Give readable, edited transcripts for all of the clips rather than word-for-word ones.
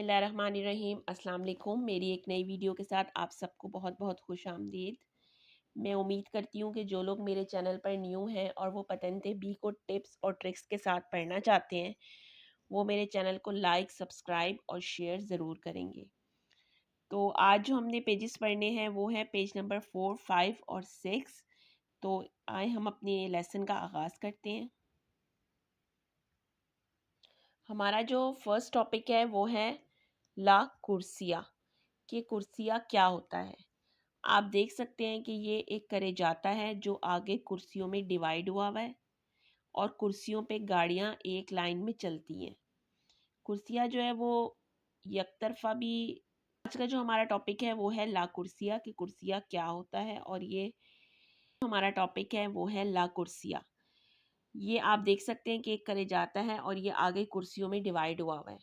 बिस्मिल्लाहिर्रहमानिर्रहीम। अस्सलाम वालेकुम। मेरी एक नई वीडियो के साथ आप सबको बहुत बहुत खुश आमदीद। मैं उम्मीद करती हूँ कि जो लोग मेरे चैनल पर न्यू हैं और वो पतंते बी को टिप्स और ट्रिक्स के साथ पढ़ना चाहते हैं, वो मेरे चैनल को लाइक, सब्सक्राइब और शेयर ज़रूर करेंगे। तो आज जो हमने पेजेस पढ़ने हैं वो है पेज नंबर 4, 5 और 6। तो आए हम अपने लेसन का आगाज़ करते हैं। हमारा जो फर्स्ट टॉपिक है वो है ला कुर्सिया, कि कुर्सिया क्या होता है। आप देख सकते हैं कि ये एक करे जाता है जो आगे कुर्सियों में डिवाइड हुआ है और कुर्सियों पे गाड़ियां एक लाइन में चलती हैं। कुर्सिया जो है वो यकतरफा भी। आज का जो हमारा टॉपिक है वो है ला कुर्सिया, कि कुर्सिया क्या होता है। और ये हमारा टॉपिक है वो है ला कुर्सिया। ये आप देख सकते हैं कि एक करे जाता है और ये आगे कुर्सियों में डिवाइड हुआ है।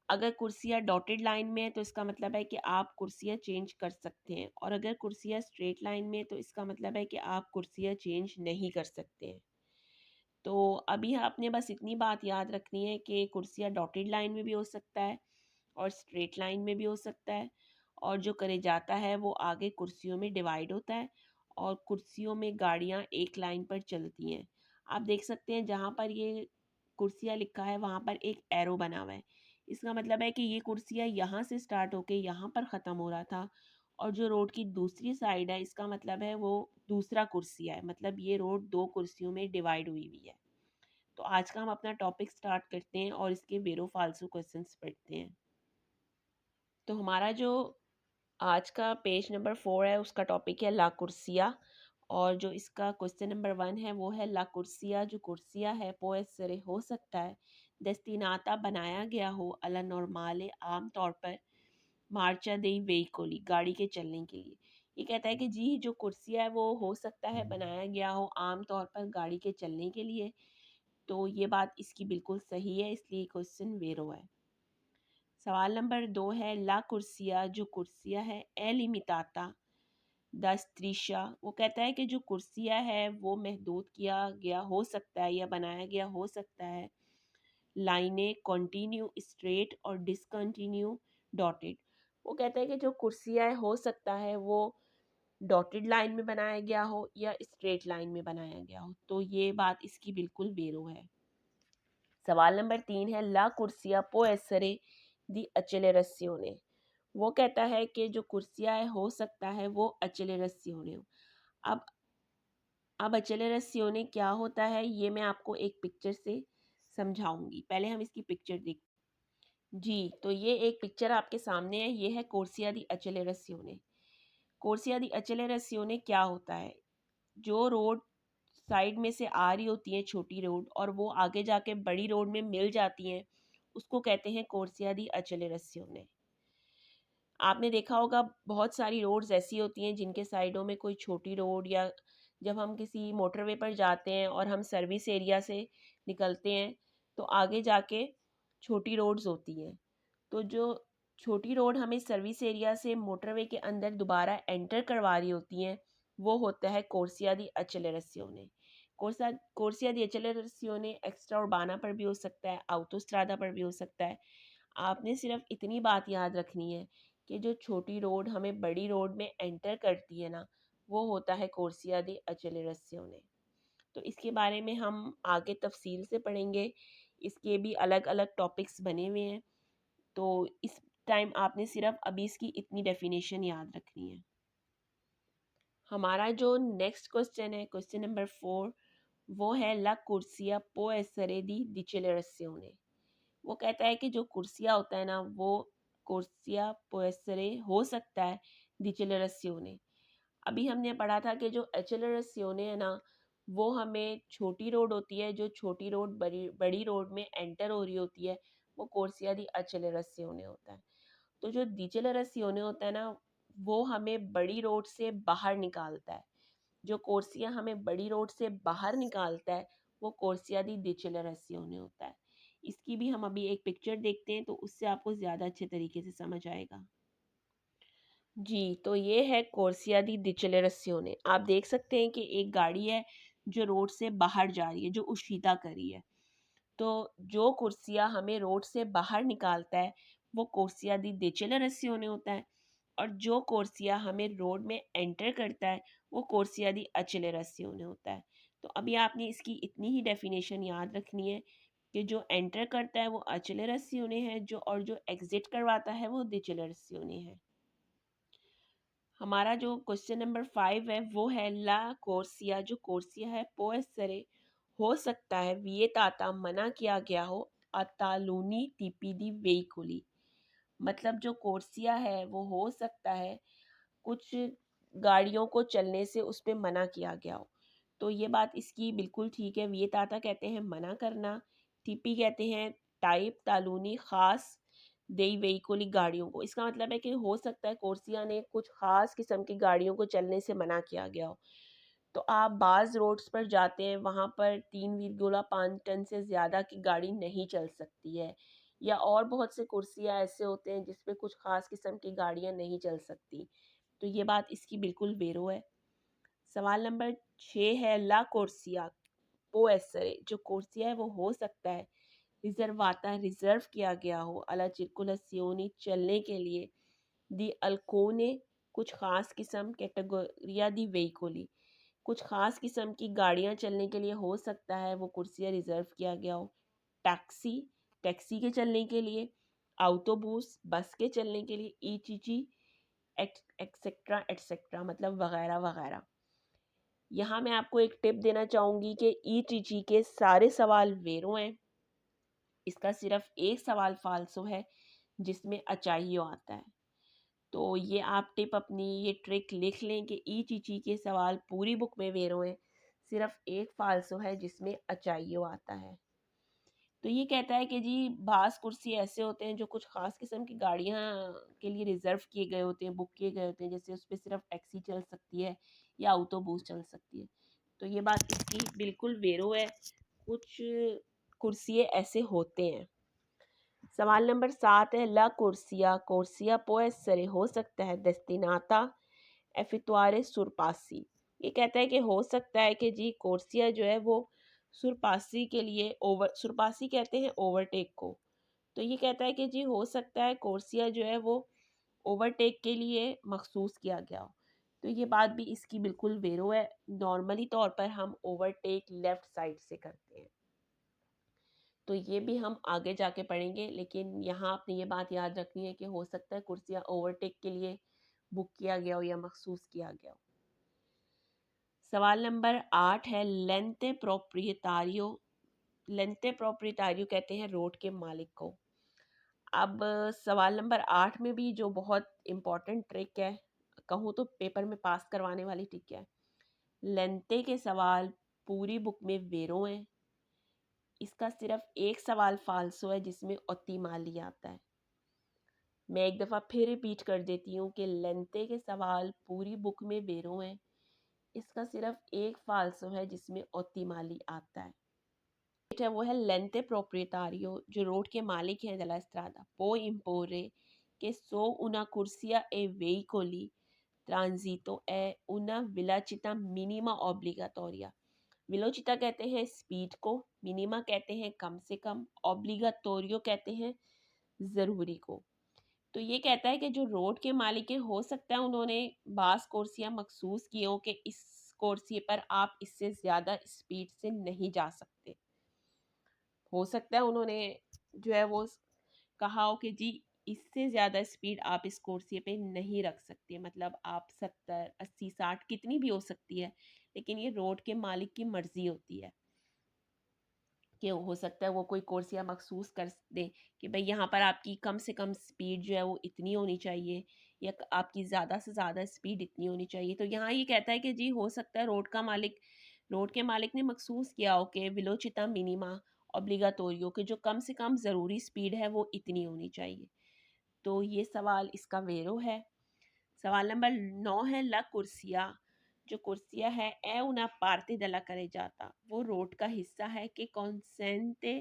अगर कुर्सियाँ डॉटेड लाइन में है तो इसका मतलब है कि आप कुर्सियाँ चेंज कर सकते हैं, और अगर कुर्सियाँ स्ट्रेट लाइन में है तो इसका मतलब है कि आप कुर्सियाँ चेंज नहीं कर सकते हैं। तो अभी आपने बस इतनी बात याद रखनी है कि कुर्सियाँ डॉटेड लाइन में भी हो सकता है और स्ट्रेट लाइन में भी हो सकता है, और जो करे जाता है वो आगे कुर्सियों में डिवाइड होता है और कुर्सियों में गाड़ियाँ एक लाइन पर चलती हैं। आप देख सकते हैं जहाँ पर ये कुर्सियाँ लिखा है वहाँ पर एक एरो बना हुआ है। इसका मतलब है कि ये कुर्सियाँ यहाँ से स्टार्ट होके यहाँ पर ख़त्म हो रहा था, और जो रोड की दूसरी साइड है इसका मतलब है वो दूसरा कुर्सिया है। मतलब ये रोड दो कुर्सियों में डिवाइड हुई हुई है। तो आज का हम अपना टॉपिक स्टार्ट करते हैं और इसके बेरो फालसू क्वेश्चंस पढ़ते हैं। तो हमारा जो आज का पेज नंबर 4 है उसका टॉपिक है ला कुर्सिया, और जो इसका क्वेश्चन नंबर 1 है वो है ला कुर्सिया जो कुर्सिया है पोएसरे हो सकता है डेस्टिनाता बनाया गया हो अला नॉर्माले आम तौर पर मार्चा दे वेहिकोली गाड़ी के चलने के लिए। ये कहता है कि जी जो कुर्सिया है वो हो सकता है बनाया गया हो आम तौर पर गाड़ी के चलने के लिए। तो ये बात इसकी बिल्कुल सही है, इसलिए क्वेश्चन वेरो है। सवाल नंबर 2 है ला कुर्सिया जो कुर्सिया है एलिमिताता द स्त्रीशा। वो कहता है कि जो कुर्सिया है वो महदूद किया गया हो सकता है या बनाया गया हो सकता है लाइनें कंटिन्यू स्ट्रेट और डिसकंटिन्यू डॉटेड। वो कहता है कि जो कुर्सिया हो सकता है वो डॉटेड लाइन में बनाया गया हो या स्ट्रेट लाइन में बनाया गया हो। तो ये बात इसकी बिल्कुल बेरो है। सवाल नंबर 3 है ला कुर्सिया पो एसरे दी अचेलेरसियोने। वो कहता है कि जो कुर्सियाँ हो सकता है वो अचेलेरसियोने हो। अब अचेलेरसियोने क्या होता है ये मैं आपको एक पिक्चर से समझाऊंगी। पहले हम इसकी पिक्चर देख। जी, तो ये एक पिक्चर आपके सामने है, ये है कोर्सिया दी अचेलेरसियोने। कोर्सिया दी अचेलेरसियोने क्या होता है? जो रोड साइड में से आ रही होती है छोटी रोड और वो आगे जाके बड़ी रोड में मिल जाती हैं, उसको कहते हैं कोर्सिया दी अचेलेरसियोने। आपने देखा होगा बहुत सारी रोड्स ऐसी होती हैं जिनके साइडों में कोई छोटी रोड, या जब हम किसी मोटरवे पर जाते हैं और हम सर्विस एरिया से निकलते हैं तो आगे जाके छोटी रोड्स होती हैं। तो जो छोटी रोड हमें सर्विस एरिया से मोटरवे के अंदर दोबारा एंटर करवा रही होती हैं वो होता है कोर्सिया दी अचेलेरसियोने। कोर्सिया दी अचेलेरसियोने एक्स्ट्रा उर्बाना पर भी हो सकता है, आउटोस्ट्रादा पर भी हो सकता है। आपने सिर्फ इतनी बात याद रखनी है कि जो छोटी रोड हमें बड़ी रोड में एंटर करती है ना, वो होता है कोर्सिया दी अचेलेरसियोने। तो इसके बारे में हम आगे तफसील से पढ़ेंगे। इसके भी अलग अलग टॉपिक्स बने हुए हैं, तो इस टाइम आपने सिर्फ अभी इसकी इतनी डेफिनेशन याद रखनी है। हमारा जो नेक्स्ट क्वेश्चन है क्वेश्चन नंबर 4, वो है ला कुर्सिया पो एसरे दी डिचेलरेसियोने। वो कहता है कि जो कुर्सिया होता है ना वो कुर्सिया पोएसरे हो सकता है डिचेलरेसियोने। अभी हमने पढ़ा था कि जो एचेलरेसियोने है ना वो हमें छोटी रोड होती है, जो छोटी रोड बड़ी बड़ी रोड में एंटर हो रही होती है वो कोर्सिया दी अचेलरेसियोने होता है। तो जो डिचेलरेसियोने होता है ना वो हमें बड़ी रोड से बाहर निकालता है। जो कोर्सिया हमें बड़ी रोड से बाहर निकालता है वो कोर्सिया दी डिचेलरेसियोने होता है। इसकी भी हम अभी एक पिक्चर देखते हैं तो उससे आपको ज़्यादा अच्छे तरीके से समझ आएगा। जी, तो ये है कोर्सिया दी डिचेलरेसियोने। आप देख सकते हैं कि एक गाड़ी है जो रोड से बाहर जा रही है, जो उशीता कर रही है। तो जो कुर्सिया हमें रोड से बाहर निकालता है वो corsia di decelerazione होता है, और जो कोर्सिया हमें रोड में एंटर करता है वो कोर्सिया दी अचेलरेसियोने होता है। तो अभी आपने इसकी इतनी ही डेफिनेशन याद रखनी है कि जो एंटर करता है वो अचेलरेसियोने है, जो और जो एग्जिट करवाता है वो डिचेलरेसियोने है। हमारा जो क्वेश्चन नंबर 5 है वो है ला कोर्सिया, जो कोर्सिया है पोएसरे हो सकता है विएताता मना किया गया हो अतालूनी टीपीडी वेइकुली। मतलब जो कोर्सिया है वो हो सकता है कुछ गाड़ियों को चलने से उस पे मना किया गया हो। तो ये बात इसकी बिल्कुल ठीक है। विएताता कहते हैं मना करना, टीपी कहते हैं टाइप तालूनी खास देई वेहिकुली गाड़ियों को। इसका मतलब है कि हो सकता है कोर्सिया ने कुछ खास किस्म की गाड़ियों को चलने से मना किया गया हो। तो आप बाज़ रोड्स पर जाते हैं, वहाँ पर 3,5 टन से ज़्यादा की गाड़ी नहीं चल सकती है, या और बहुत से कुर्सियाँ ऐसे होते हैं जिस पे कुछ ख़ास किस्म की गाड़ियाँ नहीं चल सकती। तो ये बात इसकी बिल्कुल बेरो है। सवाल नंबर 6 है ला कोर्सिया पो एसरे, जो कोर्सिया है वो हो सकता है रिजर्वाता रिजर्व किया गया हो अला चिर्कुलसियोनी चलने के लिए दी अल्कोने कुछ खास किस्म कैटेगोरिया दी वेहिकोली। कुछ खास किस्म की गाड़ियां चलने के लिए हो सकता है वो कुर्सियाँ रिजर्व किया गया हो। टैक्सी, टैक्सी के चलने के लिए, आउटोबूस बस के चलने के लिए, ईटीजी एक्सेट्रा एक्सेट्रा, मतलब वगैरह वगैरह। यहाँ मैं आपको एक टिप देना चाहूँगी कि ईटीजी के सारे सवाल वेरो हैं, इसका सिर्फ एक सवाल फाल्सो है जिसमें अचाहियो आता है। तो ये आप टिप अपनी ये ट्रिक लिख लें कि ईटीजी के सवाल पूरी बुक में वेरो हैं, सिर्फ एक फाल्सो है जिसमें अचाहियो आता है। तो ये कहता है कि जी बास कुर्सी ऐसे होते हैं जो कुछ ख़ास किस्म की गाड़ियाँ के लिए रिज़र्व किए गए होते हैं, बुक किए गए होते हैं, जैसे उस पे सिर्फ टैक्सी चल सकती है या ऑटोबूस चल सकती है। तो ये बात इसकी बिल्कुल वेरो है, कुछ कुर्सिये ऐसे होते हैं। सवाल नंबर 7 है ला कुर्सिया कोर्सिया può essere हो सकता है destinata effettuare surpassi। ये कहता है कि हो सकता है कि जी कोर्सिया जो है वो सुरपासी के लिए ओवर सुरपासी कहते हैं ओवरटेक को। तो ये कहता है कि जी हो सकता है कोर्सिया जो है वो ओवरटेक के लिए मखसूस किया गया हो। तो ये बात भी इसकी बिल्कुल वेरो है। नॉर्मली तौर पर हम ओवरटेक लेफ्ट साइड से करते हैं, तो ये भी हम आगे जाके पढ़ेंगे, लेकिन यहाँ आपने ये बात याद रखनी है कि हो सकता है कुर्सियाँ ओवरटेक के लिए बुक किया गया हो या मखसूस किया गया हो। सवाल नंबर 8 है लेंते प्रोप्रियतारियो। लेंते प्रोप्रियतारियो कहते हैं रोड के मालिक को। अब सवाल नंबर 8 में भी जो बहुत इम्पोर्टेंट ट्रिक है, कहूँ तो पेपर में पास करवाने वाली ट्रिक है, लेंते के सवाल पूरी बुक में वेरो हैं, इसका सिर्फ एक सवाल फाल्सो है जिसमें ओतिमाली आता है। मैं एक दफ़ा फिर रिपीट कर देती हूँ कि लेंते के सवाल पूरी बुक में वेरो हैं, इसका सिर्फ एक फाल्सो है जिसमें ओतिमाली आता है वो है लेंते प्रोप्रियतारियो, जो रोड के मालिक हैं दला स्ट्रादा पो इम्पोरे के सो una corsia e veicoli transito è una velocità minima obbligatoria। वेलोचिता कहते हैं स्पीड को, मिनिमा कहते हैं कम से कम, ऑब्लिगाटोरियो कहते हैं ज़रूरी को। तो ये कहता है कि जो रोड के मालिक हैं हो सकता है उन्होंने बास कोर्सिया मखसूस किए हो कि इस कोर्सिए पर आप इससे ज़्यादा स्पीड से नहीं जा सकते। हो सकता है उन्होंने जो है वो कहा हो कि जी इससे ज़्यादा स्पीड आप इस कोर्सिए पे नहीं रख सकते, मतलब आप 70 80 60 कितनी भी हो सकती है, लेकिन ये रोड के मालिक की मर्जी होती है कि हो सकता है वो कोई कोर्सिया मखसूस कर दे कि भाई यहाँ पर आपकी कम से कम स्पीड जो है वो इतनी होनी चाहिए, या आपकी ज़्यादा से ज़्यादा स्पीड इतनी होनी चाहिए। तो यहाँ ये कहता है कि जी हो सकता है रोड के मालिक ने मखसूस किया हो कि विलोचिता मिनिमा ऑब्लिगाटोरियो के जो कम से कम ज़रूरी स्पीड है वो इतनी होनी चाहिए। तो ये सवाल इसका वेरो है। सवाल नंबर 9 है ला कुर्सिया, जो कुर्सिया है ए una parte della carreggiata, वो रोड का हिस्सा है कि consente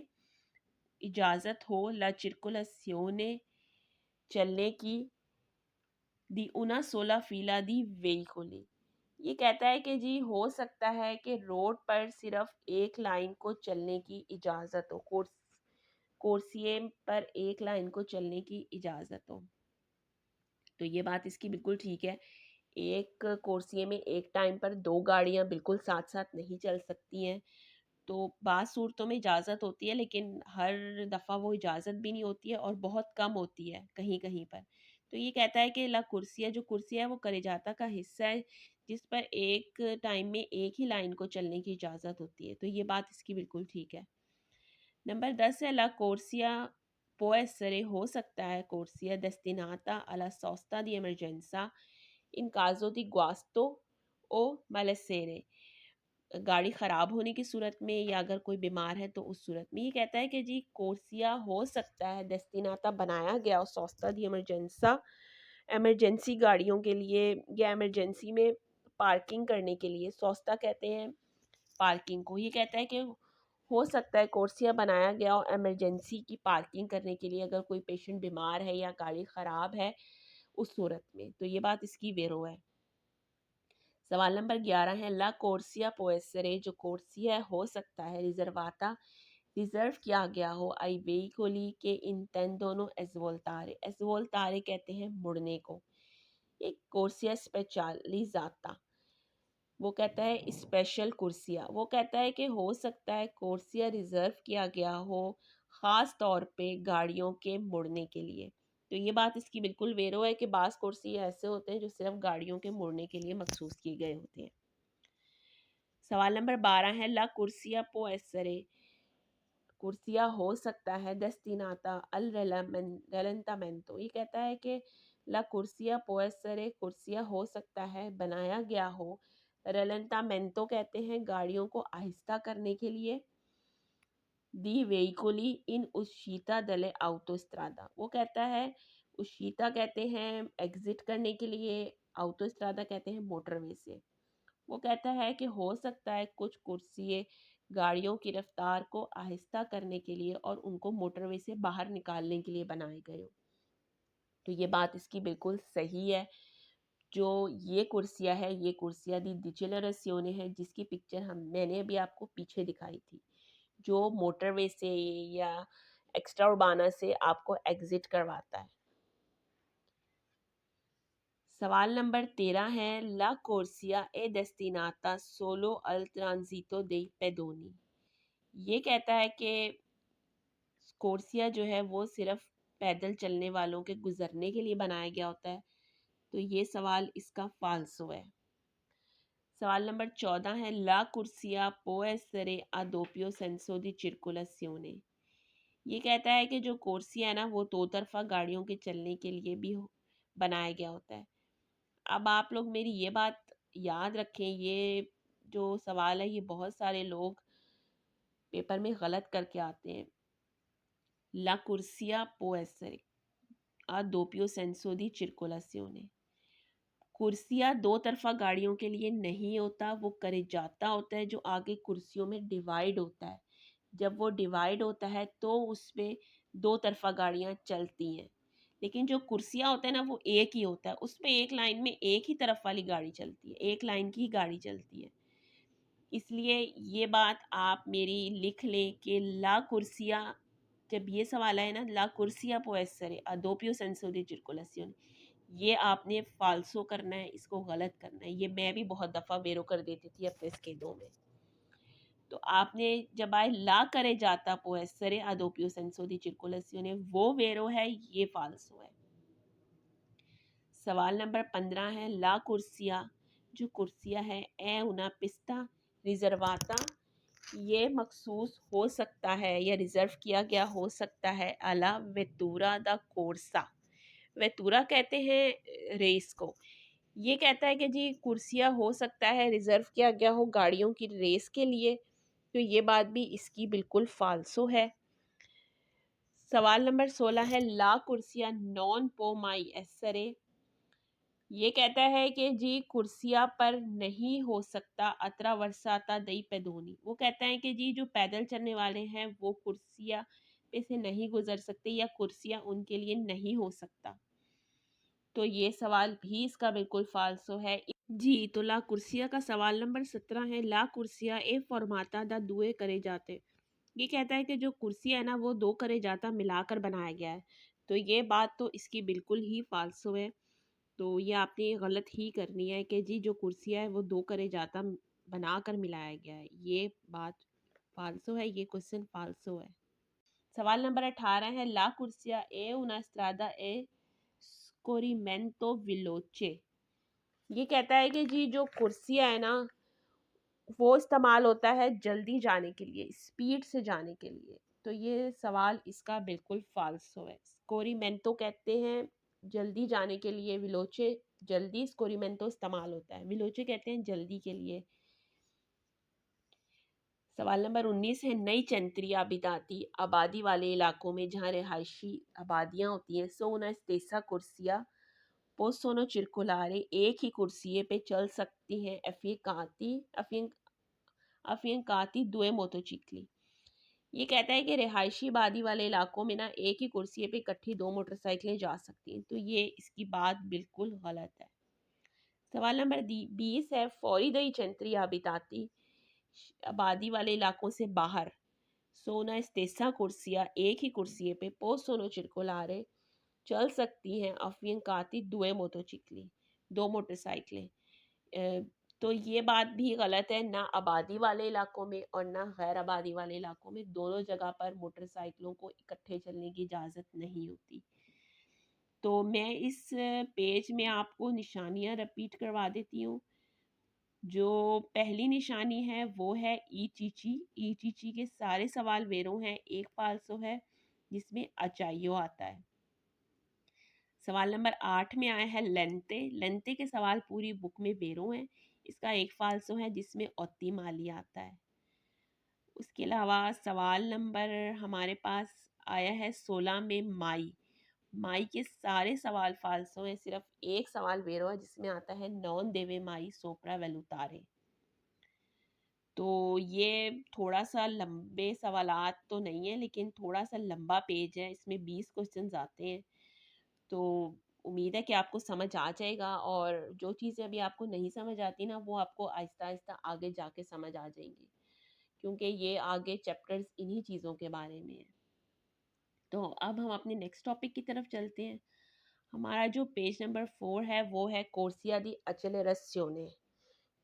इजाज़त हो ला circolazione चलने की दी una sola fila di veicoli। ये कहता है कि जी हो सकता है कि रोड पर सिर्फ एक लाइन को चलने की इजाज़त हो। कोर्सिए पर एक लाइन को चलने की इजाज़त हो। तो ये बात इसकी बिल्कुल ठीक है। एक कोर्सिए में एक टाइम पर 2 गाड़ियाँ बिल्कुल साथ-साथ नहीं चल सकती हैं। तो बाज़ सूरतों में इजाज़त होती है, लेकिन हर दफ़ा वो इजाज़त भी नहीं होती है और बहुत कम होती है कहीं-कहीं पर। तो ये कहता है कि ला कुर्सिया, जो कुर्सिया है वो करेजाता का हिस्सा है, जिस पर एक टाइम में एक ही लाइन को चलने की इजाज़त होती है। तो ये बात इसकी बिल्कुल ठीक है। नंबर 10 है ला कोर्सिया può essere, हो सकता है, कोर्सिया destinata alla sosta di emergenza in caso di guasto o malessere, गाड़ी ख़राब होने की सूरत में या अगर कोई बीमार है तो उस सूरत में। ये कहता है कि जी कोर्सिया हो सकता है डेस्टिनाता बनाया गया हो सोस्ता दी इमरजेंसा, इमरजेंसी गाड़ियों के लिए या इमरजेंसी में पार्किंग करने के लिए। सोस्ता कहते हैं पार्किंग को। ये कहता है कि हो सकता है कोर्सिया बनाया गया हो इमरजेंसी की पार्किंग करने के लिए, अगर कोई पेशेंट बीमार है या गाड़ी ख़राब है उस सूरत में। तो ये बात इसकी वेरो है। सवाल नंबर 11 है ला कोर्सिया पोएसरे, जो कोर्सिया हो सकता है रिजर्वाता, रिजर्व किया गया हो आई वेइकोली के इंटेंडोनो एसवोल्टारे, एसवोल्टारे कहते हैं मुड़ने को। एक कोर्सिया स्पेशलिजाता, वो कहता है स्पेशल कुर्सिया, वो कहता है कि हो सकता है कोर्सिया रिजर्व किया गया हो ख़ास तौर पे गाड़ियों के मुड़ने के लिए। तो ये बात इसकी बिल्कुल वेरो है कि बास कुर्सिया ऐसे होते हैं जो सिर्फ गाड़ियों के मुड़ने के लिए मखसूस किए गए होते हैं। सवाल नंबर 12 है ला कुर्सिया पो एसरे, कुर्सिया हो सकता है डेस्टिनाता अल रेलेंटामेंटो। ये कहता है कि ला कुर्सिया पो एसरे, कुर्सिया हो सकता है बनाया गया हो, रेलेंटामेंटो कहते हैं गाड़ियों को आहिस्ता करने के लिए, दी वेहिकुली इन उशीता दले autostrada, वो कहता है उशीता कहते हैं एग्जिट करने के लिए, autostrada कहते हैं मोटरवे से। वो कहता है कि हो सकता है कुछ कुर्सिए गाड़ियों की रफ्तार को आहिस्ता करने के लिए और उनको मोटरवे से बाहर निकालने के लिए बनाए गए हो। तो ये बात इसकी बिल्कुल सही है। जो ये कुर्सियाँ है, ये कुर्सियाँ दी डिजेनरेसियोने है, जिसकी पिक्चर मैंने अभी आपको पीछे दिखाई थी, जो मोटरवे से या एक्स्ट्रा उर्बाना से आपको एग्जिट करवाता है। सवाल नंबर 13 है ला कोर्सिया ए डेस्टिनाता सोलो अल ट्रांजितो dei pedoni, ये कहता है कि कोर्सिया जो है वो सिर्फ पैदल चलने वालों के गुजरने के लिए बनाया गया होता है। तो ये सवाल इसका फाल्सो है। सवाल नंबर 14 है ला कुर्सिया può essere a doppio senso di circolazione, ये कहता है कि जो कोर्सिया है ना वो दो तरफा गाड़ियों के चलने के लिए भी बनाया गया होता है। अब आप लोग मेरी ये बात याद रखें, ये जो सवाल है ये बहुत सारे लोग पेपर में गलत करके आते हैं। ला कुर्सिया può essere a doppio senso di circolazione, कुर्सिया दो तरफा गाड़ियों के लिए नहीं होता, वो करेजाता होता है जो आगे कुर्सियों में डिवाइड होता है। जब वो डिवाइड होता है तो उसमें दो तरफा गाड़ियाँ चलती हैं। लेकिन जो कुर्सियाँ होता है ना वो एक ही होता है, उसमें एक लाइन में एक ही तरफ वाली गाड़ी चलती है, एक लाइन की ही गाड़ी चलती है। इसलिए ये बात आप मेरी लिख लें कि ला कुर्सिया, जब ये सवाल आए ना ला कुर्सिया può essere a doppio senso di circolazione, ये आपने फाल्सो करना है, इसको गलत करना है। ये मैं भी बहुत दफ़ा बेरो कर देती थी अपने स्केदों में। तो आपने जब आए ला करे जाता può essere a doppio senso di circolazione, वो वेरो है, ये फाल्सो है। सवाल नंबर 15 है ला कुर्सिया, जो कुर्सिया है ए una pista रिजर्वाता, ये मखसूस हो सकता है या रिजर्व किया गया हो सकता है अला वेतूरा दा कोर्सा, वेतूरा कहते हैं रेस को। ये कहता है कि जी कुर्सिया हो सकता है रिजर्व किया गया हो गाड़ियों की रेस के लिए। तो ये बात भी इसकी बिल्कुल फाल्सो है। सवाल नंबर 16 है ला कुर्सिया नॉन पो माई एसरे, ये कहता है कि जी कुर्सिया पर नहीं हो सकता अतरा वर्साता दई पैदोनी, वो कहता है कि जी जो पैदल चलने वाले हैं वो कुर्सिया पे से नहीं गुजर सकते या कुर्सिया उनके लिए नहीं हो सकता। तो ये सवाल भी इसका बिल्कुल फाल्सो है। जी तो ला कुर्सिया का सवाल नंबर 17 है ला कुर्सिया ए फॉर्माता दा दुए करे जाते, ये कहता है कि जो कुर्सी है ना वो दो करे जाता मिलाकर बनाया गया है। तो ये बात तो इसकी बिल्कुल ही फालसो है। तो ये आपने गलत ही करनी है कि जी जो कुर्सी है वो दो करे जाता बनाकर मिलाया गया है। ये बात फालसो है, ये क्वेश्चन फालसो है। सवाल नंबर 18 है, ला कुर्सिया ए una strada e scorrimento veloce। ये कहता है कि जी जो कुर्सियाँ है ना वो इस्तेमाल होता है जल्दी जाने के लिए, स्पीड से जाने के लिए। तो ये सवाल इसका बिल्कुल फाल्सो है। स्कोरीमेंतो कहते हैं जल्दी जाने के लिए, विलोचे जल्दी, स्कोरीमेंतो इस्तेमाल होता है, विलोचे कहते हैं जल्दी के लिए। सवाल नंबर 19 है, नई चंत्री आबिदाती आबादी वाले इलाकों में जहाँ रिहायशी आबादियाँ होती हैं, सो una stessa corsia possono circolare, एक ही कुर्सिए पे चल सकती हैं अफियंकाती दुए मोटोचिकली। ये कहता है कि रिहायशी आबादी वाले इलाकों में ना एक ही कुर्सी पे इकट्ठी दो मोटरसाइकिलें जा सकती हैं। तो ये इसकी बात बिल्कुल गलत है। सवाल नंबर 20 है, फौरी दई चंत्री आबिताती आबादी वाले इलाकों से बाहर सोना स्तेसा कुर्सियाँ एक ही कुर्सी पे पोस्ट सोनो चिरकुलारे चल सकती हैं अफियंकाती दुए मोटोचिकली, दो मोटरसाइकिलें। तो ये बात भी गलत है, ना आबादी वाले इलाकों में और ना गैर आबादी वाले इलाकों में, दोनों जगह पर मोटरसाइकिलों को इकट्ठे चलने की इजाज़त नहीं होती। तो मैं इस पेज में आपको निशानियाँ रिपीट करवा देती हूँ। जो पहली निशानी है वो है ई चीची। ई चीची के सारे सवाल वेरो हैं, एक फाल्सो है जिसमें अचाइयो आता है। सवाल नंबर 8 में आया है लेंते। लेंते के सवाल पूरी बुक में बेरो हैं, इसका एक फाल्सो है जिसमें ओत्ती माली आता है। उसके अलावा सवाल नंबर हमारे पास आया है 16 में माई। माई के सारे सवाल फाल्सो हैं, सिर्फ एक सवाल बेरो है जिसमें आता है नॉन देवे माई सोप्रा वेलुतारे। तो ये थोड़ा सा लंबे सवालात तो नहीं है, लेकिन थोड़ा सा लंबा पेज है, इसमें 20 क्वेश्चंस आते हैं। तो उम्मीद है कि आपको समझ आ जाएगा, और जो चीज़ें अभी आपको नहीं समझ आती ना वो आपको आहिस्ता आहिस्ता आगे जाके समझ आ जाएंगी, क्योंकि ये आगे चैप्टर्स इन्हीं चीज़ों के बारे में है। तो अब हम अपने नेक्स्ट टॉपिक की तरफ चलते हैं। हमारा जो पेज नंबर 4 है वो है कोर्सिया दी अचेलेरेसियोने।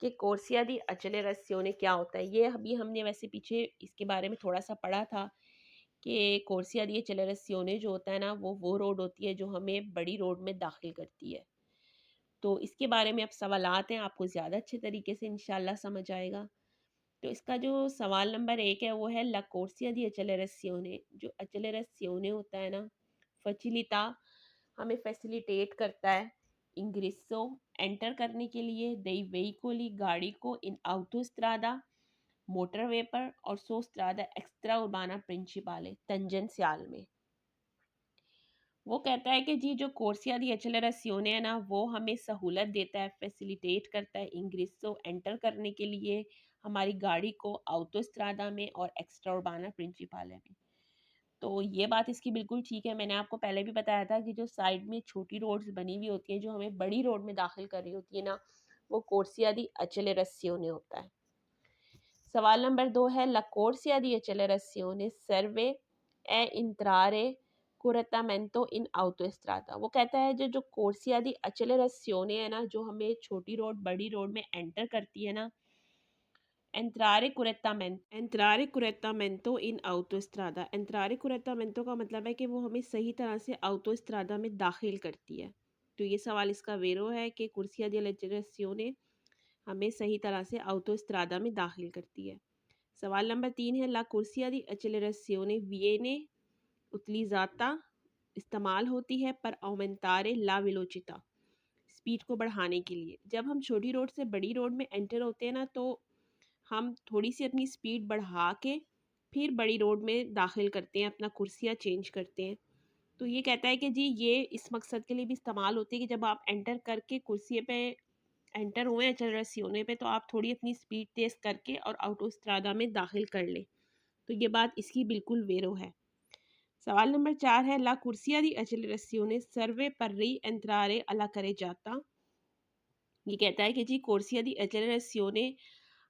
कि कोर्सिया दी अचेलेरेसियोने क्या होता है, ये अभी हमने वैसे पीछे इसके बारे में थोड़ा सा पढ़ा था कि कोर्सिया दी अचेलेरेसियोने जो होता है ना वो रोड होती है जो हमें बड़ी रोड में दाखिल करती है। तो इसके बारे में अब सवालात हैं, आपको ज़्यादा अच्छे तरीके से इंशाल्लाह समझ आएगा। तो इसका जो सवाल नंबर 1 है वो है ला कोर्सिया दी अचेलेरेसियोने। जो अचेलेरेसियोने होता है ना, फचिलिता हमें फैसिलिटेट करता है इंग्रेसो एंटर करने के लिए, दई वेहिकोली गाड़ी को, इन autostrada मोटरवे पर, और सो स्ट्रादा एक्स्ट्रा उर्बाना प्रिंसिपाले तंजेंसियाल में। वो कहता है कि जी जो कोर्सिया दी एचेलरेसियोने है ना वो हमें सहूलत देता है, फैसिलिटेट करता है इंग्रेसो एंटर करने के लिए हमारी गाड़ी को autostrada में और एक्स्ट्रा उर्बाना प्रिंसिपाले में। तो ये बात इसकी बिल्कुल ठीक है। मैंने आपको पहले भी बताया था कि जो साइड में छोटी रोड्स बनी हुई होती हैं जो हमें बड़ी रोड में दाखिल कर रही होती है ना, वो कोर्सिया दी अचेलेरेसियोने होता है। सवाल नंबर 2 है ला कोर्सिया दी अचेलेरेसियोने सर्वे ए इंट्रारे कुरेटामेंटो इन autostrada। वो कहता है जो जो कोर्सिया दी अचेलेरेसियोने है ना जो हमें छोटी रोड बड़ी रोड में एंटर करती है ना, एंट्रारे कुरेटामेंटो इन autostrada। एंट्रारे कुरेटामेंटो का मतलब है कि वो हमें सही तरह से autostrada में दाखिल करती है। तो ये सवाल इसका वेरो है कि कुर्सिया दी अचेलेरेसियोने हमें सही तरह से autostrada में दाखिल करती है। सवाल नंबर 3 है ला कुर्सिया दी अचेलेरेसियोने विएने utilizzata इस्तेमाल होती है पर aumentare la velocità स्पीड को बढ़ाने के लिए। जब हम छोटी रोड से बड़ी रोड में एंटर होते हैं ना तो हम थोड़ी सी अपनी स्पीड बढ़ा के फिर बड़ी रोड में दाखिल करते हैं, अपना कुर्सिया चेंज करते हैं। तो ये कहता है कि जी ये इस मकसद के लिए भी इस्तेमाल होती है कि जब आप एंटर करके कुर्सी पे एंटर हुए हैं अचेलरेसियोने पे तो आप थोड़ी अपनी स्पीड तेज़ करके और autostrada में दाखिल कर लें। तो ये बात इसकी बिल्कुल वेरो है। सवाल नंबर 4 है ला कुर्सिया दी अचेलरेसियोने सर्वे पर री एंट्रारे अला करे जाता। ये कहता है कि जी कोर्सिया दी एचेलरेसियोने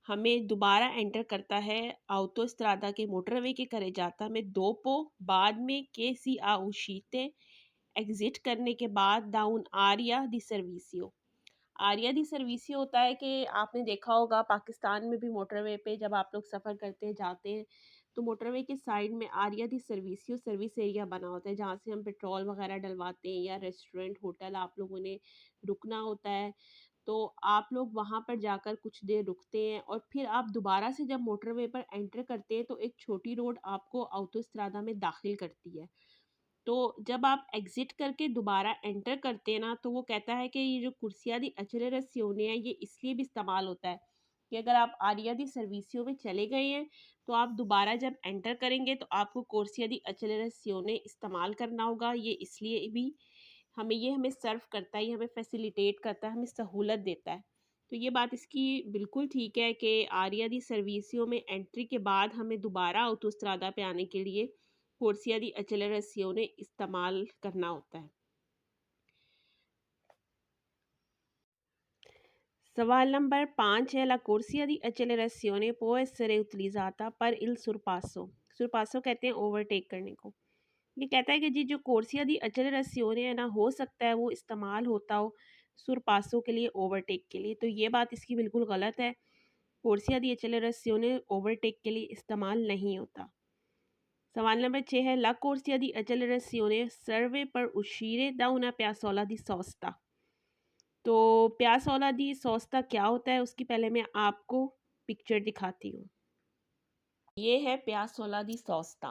हमें दोबारा एंटर करता है autostrada के मोटरवे के carreggiata में dopo बाद में che si ha uscite exit करने के बाद डाउन आरिया दी सर्विसियो। आरिया दी सर्विसियो होता है कि आपने देखा होगा पाकिस्तान में भी मोटरवे पे जब आप लोग सफ़र करते हैं जाते हैं तो मोटरवे के साइड में आरिया दी सर्विसियो सर्विस एरिया बना होता है जहाँ से हम पेट्रोल वगैरह डलवाते हैं या रेस्टोरेंट होटल आप लोगों ने रुकना होता है। तो आप लोग वहाँ पर जाकर कुछ देर रुकते हैं और फिर आप दोबारा से जब मोटरवे पर एंटर करते हैं तो एक छोटी रोड आपको ऑटोस्ट्रादा में दाखिल करती है। तो जब आप एग्जिट करके दोबारा एंटर करते हैं ना तो वो कहता है कि ये जो कुर्सिया दी accelerazione है ये इसलिए भी इस्तेमाल होता है कि अगर आप आरिया दी सर्विसियो में चले गए हैं तो आप दोबारा जब एंटर करेंगे तो आपको कुर्सिया दी accelerazione इस्तेमाल करना होगा। ये इसलिए भी हमें सर्व करता है, ये हमें फैसिलिटेट करता है, हमें सहूलत देता है। तो ये बात इसकी बिल्कुल ठीक है कि आरिया दी सर्विसियो में एंट्री के बाद हमें दोबारा ऑटोस्ट्रादा पे आने के लिए कोर्सिया दी accelerazione इस्तेमाल करना होता है। सवाल नंबर 5 है, ला corsia di accelerazione può essere utilizzata per il sorpasso। sorpasso कहते हैं ओवरटेक करने को। ये कहता है कि जी जो कोर्सिया दी accelerazione है ना हो सकता है वो इस्तेमाल होता हो सुरपासो के लिए ओवरटेक के लिए। तो ये बात इसकी बिल्कुल गलत है। कोर्सिया दी accelerazione ओवरटेक के लिए इस्तेमाल नहीं होता। सवाल नंबर 6 है, ला corsia di accelerazione serve per uscire da una piazzola di sosta। तो प्यासोला दी सोस्ता क्या होता है उसकी पहले मैं आपको पिक्चर दिखाती हूँ। ये है प्यासोला दी सोस्ता।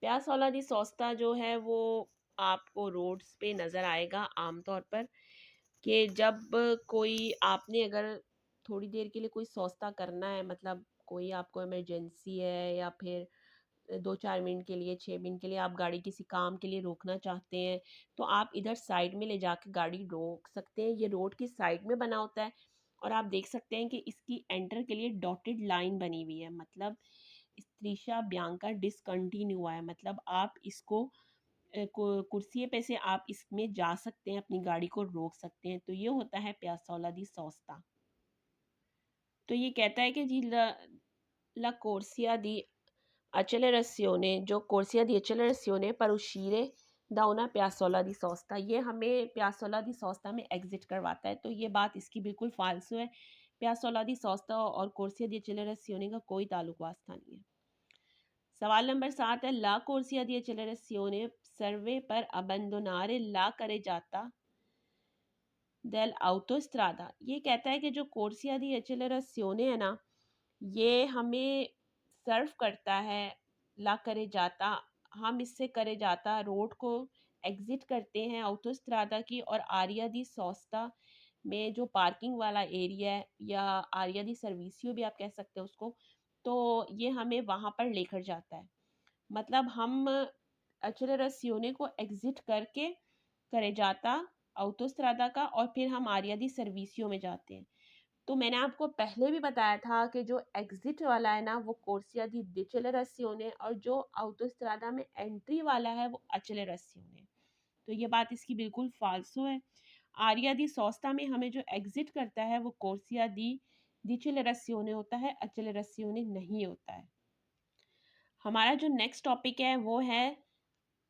प्यासोला दी सोस्ता जो है वो आपको रोड्स पे नज़र आएगा आमतौर पर कि जब कोई आपने अगर थोड़ी देर के लिए कोई सोस्ता करना है, मतलब कोई आपको इमरजेंसी है या फिर 2-4 मिनट के लिए 6 मिनट के लिए आप गाड़ी किसी काम के लिए रोकना चाहते हैं तो आप इधर साइड में ले जाके गाड़ी रोक सकते हैं। ये रोड की साइड में बना होता है और आप देख सकते हैं कि इसकी एंटर के लिए डॉटेड लाइन बनी हुई है, मतलब स्त्रीशा ब्यांका डिसकंटिन्यू हुआ है, मतलब आप इसको कुर्सी पे से आप इसमें जा सकते हैं, अपनी गाड़ी को रोक सकते हैं। तो ये होता है प्यासोला दी सोस्ता। तो ये कहता है कि जी ला कोर्सिया दी accelerazione जो corsia di accelerazione per uscire da una piazzola di sosta, ये हमें प्यासोला दी सोस्ता में एग्जिट करवाता है। तो ये बात इसकी बिल्कुल फालसू है। प्यासोला दी सोस्ता और कोर्सिया दी accelerazione का कोई ताल्लुक वास्ता नहीं है। सवाल नंबर 7 है, ला कोर्सिया दी accelerazione सर्वे पर अबंदोनारे ला करे जाता del autostrada। ये कहता है कि जो कोर्सिया दी accelerazione है ना ये हमें सर्व करता है ला करे जाता, हम इससे करे जाता रोड को एग्जिट करते हैं ऑटोस्ट्रादा की और आरिया दी सोस्ता में जो पार्किंग वाला एरिया है या आरिया दी सर्विसियो भी आप कह सकते हैं उसको। तो ये हमें वहाँ पर लेकर जाता है, मतलब हम accelerazione को एग्जिट करके करे जाता ऑटोस्ट्रादा का और फिर हम आरिया दी सर्विसियो में जाते हैं। तो मैंने आपको पहले भी बताया था कि जो एग्जिट वाला है ना वो कोर्सिया दी डिचेलरेसियोने और जो ऑटोस्ट्रादा में एंट्री वाला है वो अचेलरेसियोने। तो ये बात इसकी बिल्कुल फालसू है। आरिया दी सोस्ता में हमें जो एग्जिट करता है वो कोर्सिया दी डिचेलरेसियोने होता है, अचेलरेसियोने नहीं होता है। हमारा जो नेक्स्ट टॉपिक है वो है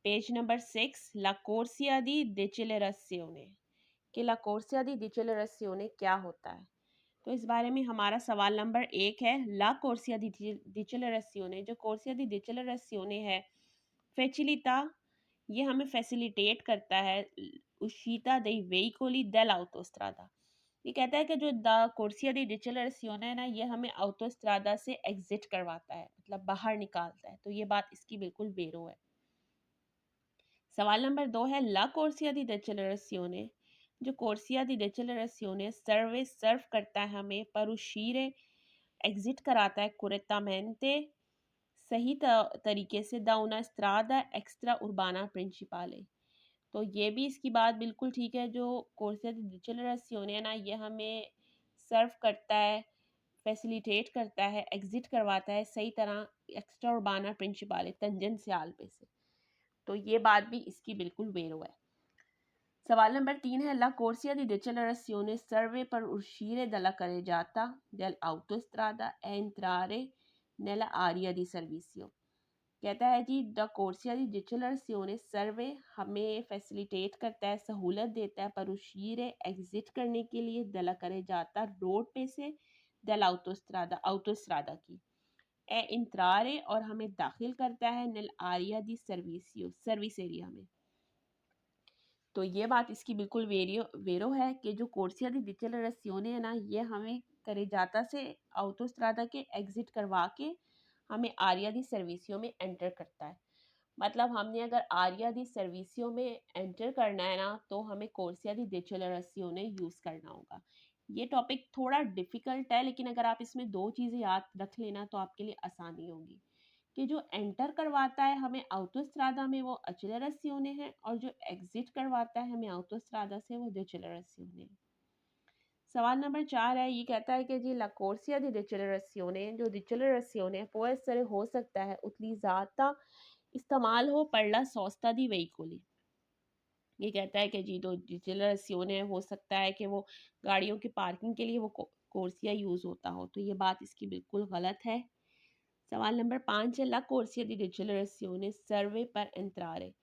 पेज नंबर 6, ला कोर्सिया दी डिचेलरेसियोने कि ला कोर्सिया दी डिचेलरेसियोने क्या होता है। तो इस बारे में हमारा सवाल नंबर 1 है, ला कोर्सिया दी डिचेलरेसियोने जो कोर्सिया दी डिचेलरेसियोने है फैसिलिटा ये हमें फैसिलिटेट करता है uscita dei veicoli dell'autostrada। ये कहता है कि जो द कोर्सिया दी डिचेलरेसियोने है ना ये हमें ऑटोस्ट्रादा से एग्जिट करवाता है, मतलब बाहर निकालता है। तो ये बात इसकी बिल्कुल बेरो है। सवाल नंबर 2 है, ला कोर्सिया दी डिचेलरेसियोने जो कोर्सिया दी डिचेलरेसियोने सर्व करता है हमें पर uscire एग्जिट कराता है correttamente सही तरीके से da una strada extra urbana principale। तो ये भी इसकी बात बिल्कुल ठीक है। जो कोर्सिया दी डिचेलरेसियोने है ना ये हमें सर्व करता है, फैसिलिटेट करता है, एग्जिट करवाता है सही तरह एक्स्ट्रा उर्बाना प्रिंसिपाले तंजेंशियल पे से। तो ये बात भी इसकी बिल्कुल बेरो है। Sval number 3 è la corsia di decelerazione serve per uscire dalla carreggiata dell'autostrada e entrare nella area di servizio। कहता है जी द कोर्सिया दी डिचलरेसियोने सर्वे हमें फैसिलिटेट करता है, सहूलत देता है पर उशीर एग्जिट करने के लिए दला करे जाता रोड पे से दल autostrada की ए इंतरारे और हमें दाखिल करता है नल आरिया दी सर्विसियो सर्विस एरिया में। तो ये बात इसकी बिल्कुल वेरो है कि जो कोर्सिया दी डिचलरेसियोने है ना, ये हमें करेजाता से autostrada के एग्जिट करवा के हमें आरिया दी सर्विसियो में एंटर करता है। मतलब हमने अगर आरिया दी सर्विसियो में एंटर करना है ना, तो हमें कोर्सिया दी डिचलरेसियोने यूज़ करना होगा। ये टॉपिक थोड़ा डिफ़िकल्ट है, लेकिन अगर आप इसमें 2 चीज़ें याद रख लेना तो आपके लिए आसानी होगी कि जो एंटर करवाता है हमें autostrada में वो accelerazione है और जो एग्जिट करवाता है हमें autostrada से वो decelerazione है। सवाल नंबर 4 है, ये कहता है कि जी la corsia di decelerazione जो decelerazione può essere हो सकता है utilizzata इस्तेमाल हो per la sosta di veicoli। ये कहता है कि जी तो डिचलरेसियोने हो सकता है कि वो गाड़ियों की पार्किंग के लिए वो कोर्सिया यूज़ होता हो, तो ये बात इसकी बिल्कुल गलत है। सवाल नंबर 5 है ला कोर्सिया दी डिचलरेसियोने सर्वे पर एंट्रारे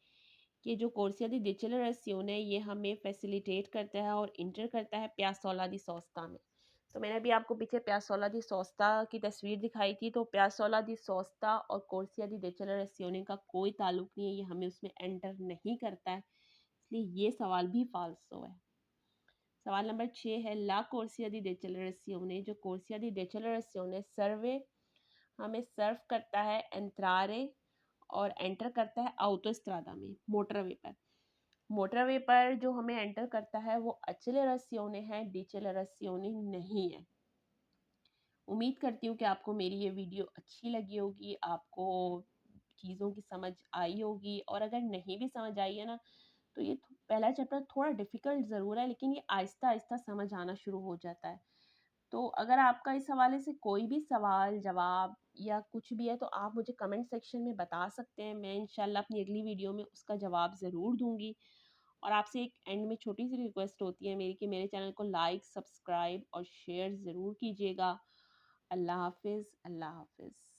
कि जो कोर्सिया दी डिचलरेसियोने ये हमें फैसिलिटेट करता है और इंटर करता है प्यासोला दी सोस्ता में। तो मैंने अभी आपको पीछे प्यासोला दी सोस्ता की तस्वीर दिखाई थी, तो प्यासोला दी सोस्ता और कोर्सिया दी डिचलरेसियोने का कोई ताल्लुक नहीं है, ये हमें उसमें एंटर नहीं करता है, इसलिए ये सवाल भी फाल्सो है। सवाल नंबर 6 है ला कोर्सिया दी डिचलरेसियोने जो कोर्सिया दी डिचलरेसियोने सर्वे हमें सर्व करता है एंट्रारे और एंटर करता है autostrada में मोटरवे पर। मोटरवे पर जो हमें एंटर करता है वो accelerazione है, डिचलरेसियोने नहीं है। उम्मीद करती हूँ कि आपको मेरी ये वीडियो अच्छी लगी होगी, आपको चीज़ों की समझ आई होगी, और अगर नहीं भी समझ आई है ना, तो ये पहला चैप्टर थोड़ा डिफ़िकल्ट ज़रूर है, लेकिन ये आहिस्ता-आहिस्ता समझ आना शुरू हो जाता है। तो अगर आपका इस हवाले से कोई भी सवाल, जवाब या कुछ भी है, तो आप मुझे कमेंट सेक्शन में बता सकते हैं। मैं इंशाल्लाह अपनी अगली वीडियो में उसका जवाब ज़रूर दूँगी। और आपसे एक एंड में छोटी-सी रिक्वेस्ट होती है मेरी कि मेरे चैनल को लाइक, सब्सक्राइब और शेयर ज़रूर कीजिएगा। अल्लाह हाफ़िज़, अल्लाह हाफ़िज़।